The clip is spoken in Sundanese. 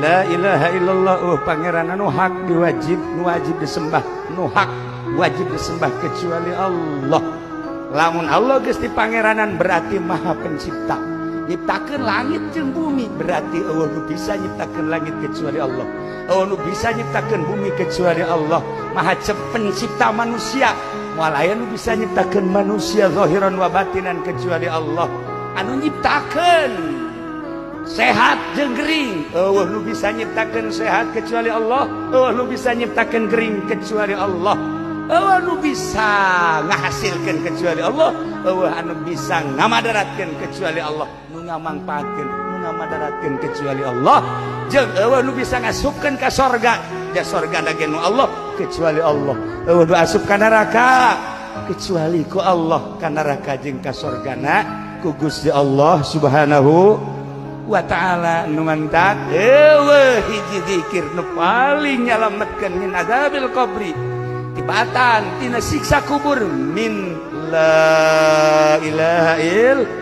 La ilaha illallah. Pangeran nu hak diwajib, nu wajib disembah, nu hak wajib disembah kecuali Allah. Lamun Allah geus di pangeranan berarti maha pencipta. Nyiptakeun langit jeung bumi berarti eueuh nu bisa nyiptakeun langit kecuali Allah. Eueuh nu bisa nyiptakeun bumi kecuali Allah. Maha pencipta manusia. Moal aya nu bisa nyiptakeun manusia zahiran wa batinan kecuali Allah. Anu nyiptakeun sehat jeung gering, eueuh nu bisa nyiptakeun sehat kecuali Allah. Eueuh nu bisa nyiptakeun gering kecuali Allah. Eueuh nu bisa ngahasilkeun kecuali Allah. Eueuh anu bisa ngamadaratkeun kecuali Allah. Nu ngamangpaatkeun, nu ngamadaratkeun kecuali Allah. Jeung eueuh nu bisa ngasupkeun ka sorga, da sorga ge nu Allah kecuali Allah. Eueuh nu asup ka neraka kecuali ku Allah. Ka neraka jeung ka sorgana ku Gusti Allah Subhanahu wa ta'ala. Nu mantak eueuh hiji zikir nu paling nyalametkeun min adzabil qabri, tibatan tina siksa kubur, min la ilaha illallah.